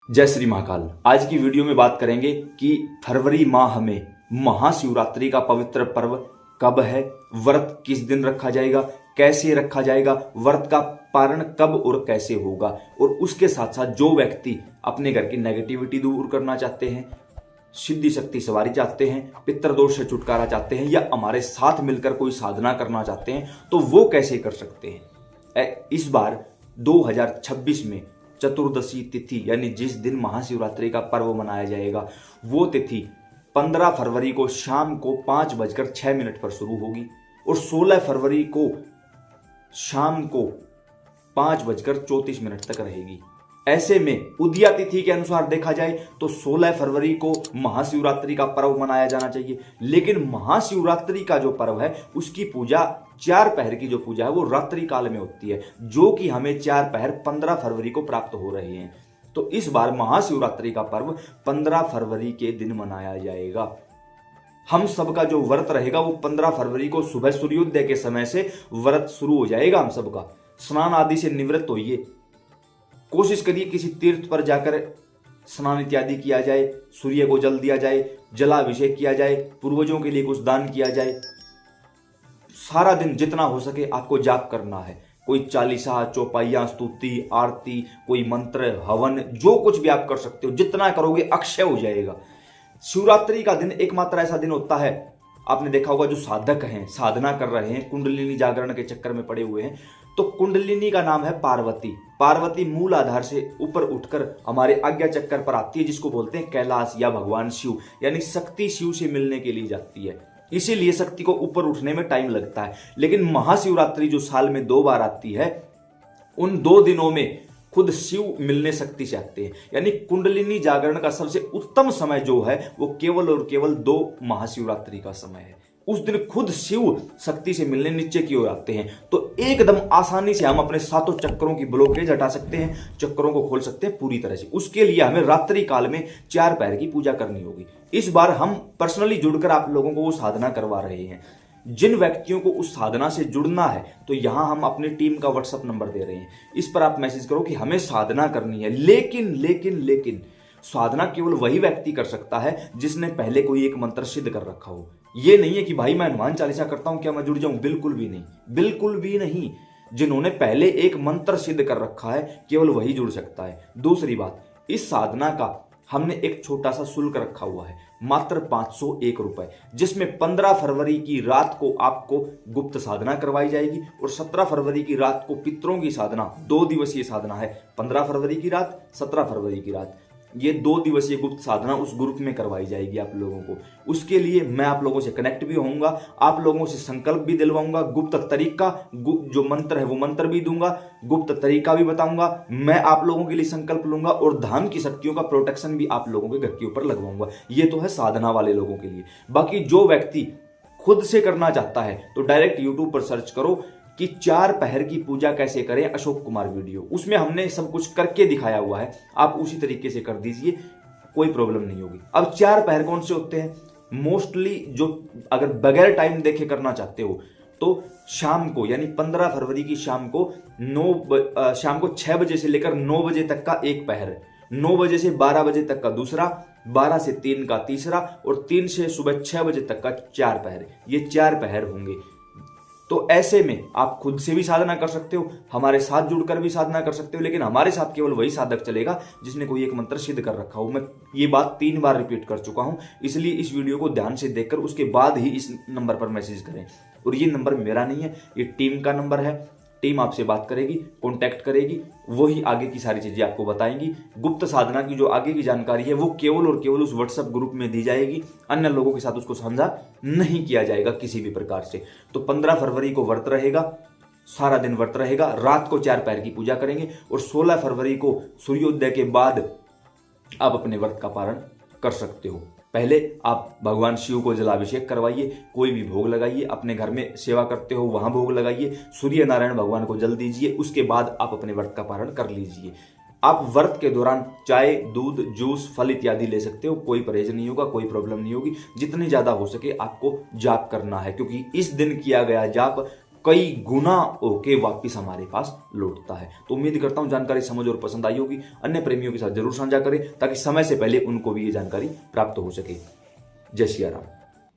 जय श्री महाकाल। आज की वीडियो में बात करेंगे कि फरवरी माह में महाशिवरात्रि का पवित्र पर्व कब है, व्रत किस दिन रखा जाएगा, कैसे रखा जाएगा, व्रत का पारण कब और कैसे होगा, और उसके साथ साथ जो व्यक्ति अपने घर की नेगेटिविटी दूर करना चाहते हैं, सिद्धि शक्ति सवारी चाहते हैं, पितृदोष से छुटकारा चाहते हैं या हमारे साथ मिलकर कोई साधना करना चाहते हैं तो वो कैसे कर सकते हैं। इस बार 2026 में चतुर्दशी तिथि यानी जिस दिन महाशिवरात्रि का पर्व मनाया जाएगा वो तिथि 15 फरवरी को शाम को 5:06 पर शुरू होगी और 16 फरवरी को शाम को 5:34 तक रहेगी। ऐसे में उदया तिथि के अनुसार देखा जाए तो 16 फरवरी को महाशिवरात्रि का पर्व मनाया जाना चाहिए, लेकिन महाशिवरात्रि का जो पर्व है उसकी पूजा 4 पहर की जो पूजा है वो रात्रि काल में होती है, जो कि हमें 4 पहर 15 फरवरी को प्राप्त हो रहे हैं। तो इस बार महाशिवरात्रि का पर्व 15 फरवरी के दिन मनाया जाएगा। हम सबका जो व्रत रहेगा वो 15 फरवरी को सुबह सूर्योदय के समय से व्रत शुरू हो जाएगा। हम सबका स्नान आदि से निवृत्त होइए, कोशिश करिए किसी तीर्थ पर जाकर स्नान इत्यादि किया जाए, सूर्य को जल दिया जाए, जलाभिषेक किया जाए, पूर्वजों के लिए कुछ दान किया जाए। सारा दिन जितना हो सके आपको जाप करना है, कोई चालीसा, चौपाइयां, स्तुति, आरती, कोई मंत्र, हवन, जो कुछ भी आप कर सकते हो, जितना करोगे अक्षय हो जाएगा। शिवरात्रि का दिन एकमात्र ऐसा दिन होता है, आपने देखा होगा जो साधक हैं, साधना कर रहे हैं, कुंडलिनी जागरण के चक्कर में पड़े हुए हैं, तो कुंडलिनी का नाम है पार्वती। पार्वती मूल आधार से ऊपर उठकर हमारे आज्ञा चक्कर पर आती है, जिसको बोलते हैं कैलाश या भगवान शिव, यानी शक्ति शिव से मिलने के लिए जाती है। इसीलिए शक्ति को ऊपर उठने में टाइम लगता है। लेकिन महाशिवरात्रि जो साल में 2 बार आती है, उन 2 दिनों में खुद शिव मिलने शक्ति से आते हैं, यानी कुंडलिनी जागरण का सबसे उत्तम समय जो है वो केवल और केवल 2 महाशिवरात्रि का समय है। उस दिन खुद शिव शक्ति से मिलने नीचे की ओर आते हैं, तो एकदम आसानी से हम अपने 7 चक्रों की ब्लॉकेज हटा सकते हैं, चक्रों को खोल सकते हैं पूरी तरह से। उसके लिए हमें रात्रि काल में 4 पहर की पूजा करनी होगी। इस बार हम पर्सनली जुड़कर आप लोगों को वो साधना करवा रहे हैं। जिन व्यक्तियों को उस साधना से जुड़ना है तो यहां हम अपनी टीम का व्हाट्सएप नंबर दे रहे हैं, इस पर आप मैसेज करो कि हमें साधना करनी है। लेकिन साधना केवल वही व्यक्ति कर सकता है जिसने पहले कोई एक मंत्र सिद्ध कर रखा हो। यह नहीं है कि भाई मैं हनुमान चालीसा करता हूं, क्या मैं जुड़ जाऊं? बिल्कुल भी नहीं, बिल्कुल भी नहीं। जिन्होंने पहले एक मंत्र सिद्ध कर रखा है केवल वही जुड़ सकता है। दूसरी बात, इस साधना का हमने एक छोटा सा शुल्क रखा हुआ है, मात्र 501 रुपए, जिसमें 15 फरवरी की रात को आपको गुप्त साधना करवाई जाएगी और 17 फरवरी की रात को पितरों की साधना, 2 दिवसीय साधना है। 15 फरवरी की रात, 17 फरवरी की रात, ये 2 दिवसीय गुप्त साधना उस ग्रुप में करवाई जाएगी आप लोगों को। उसके लिए मैं आप लोगों से कनेक्ट भी होऊंगा, आप लोगों से संकल्प भी दिलवाऊंगा, गुप्त तरीका, जो मंत्र है वो मंत्र भी दूंगा, गुप्त तरीका भी बताऊंगा। मैं आप लोगों के लिए संकल्प लूंगा और धाम की शक्तियों का प्रोटेक्शन भी आप लोगों के घर के ऊपर लगवाऊंगा। ये तो है साधना वाले लोगों के लिए। बाकी जो व्यक्ति खुद से करना चाहता है तो डायरेक्ट यूट्यूब पर सर्च करो कि 4 पहर की पूजा कैसे करें, अशोक कुमार वीडियो, उसमें हमने सब कुछ करके दिखाया हुआ है। आप उसी तरीके से कर दीजिए, कोई प्रॉब्लम नहीं होगी। अब 4 पहर कौन से होते हैं? मोस्टली जो अगर बगैर टाइम देखे करना चाहते हो तो शाम को, यानी 15 फरवरी की शाम को शाम को 6 बजे से लेकर 9 बजे तक का एक पहर, 9 बजे से 12 बजे तक का दूसरा, 12 से 3 का तीसरा और 3 से सुबह 6 बजे तक का 4 पहर। ये 4 पहर होंगे। तो ऐसे में आप खुद से भी साधना कर सकते हो, हमारे साथ जुड़कर भी साधना कर सकते हो, लेकिन हमारे साथ केवल वही साधक चलेगा जिसने कोई एक मंत्र सिद्ध कर रखा हो। मैं ये बात 3 बार रिपीट कर चुका हूं, इसलिए इस वीडियो को ध्यान से देखकर उसके बाद ही इस नंबर पर मैसेज करें। और ये नंबर मेरा नहीं है, ये टीम का नंबर है। टीम आपसे बात करेगी, कांटेक्ट करेगी, वही आगे की सारी चीजें आपको बताएंगी। गुप्त साधना की जो आगे की जानकारी है वो केवल और केवल उस व्हाट्सएप ग्रुप में दी जाएगी, अन्य लोगों के साथ उसको साझा नहीं किया जाएगा किसी भी प्रकार से। तो 15 फरवरी को व्रत रहेगा, सारा दिन व्रत रहेगा, रात को 4 पहर की पूजा करेंगे और 16 फरवरी को सूर्योदय के बाद आप अपने व्रत का पारण कर सकते हो। पहले आप भगवान शिव को जलाभिषेक करवाइए, कोई भी भोग लगाइए, अपने घर में सेवा करते हो वहां भोग लगाइए, सूर्य नारायण भगवान को जल दीजिए, उसके बाद आप अपने व्रत का पारण कर लीजिए। आप व्रत के दौरान चाय, दूध, जूस, फल इत्यादि ले सकते हो, कोई परहेज नहीं होगा, कोई प्रॉब्लम नहीं होगी। जितनी ज्यादा हो सके आपको जाप करना है, क्योंकि इस दिन किया गया जाप कई गुना होके वापिस हमारे पास लौटता है। तो उम्मीद करता हूं जानकारी समझ और पसंद आई होगी। अन्य प्रेमियों के साथ जरूर साझा करें ताकि समय से पहले उनको भी ये जानकारी प्राप्त हो सके। जय सिया राम।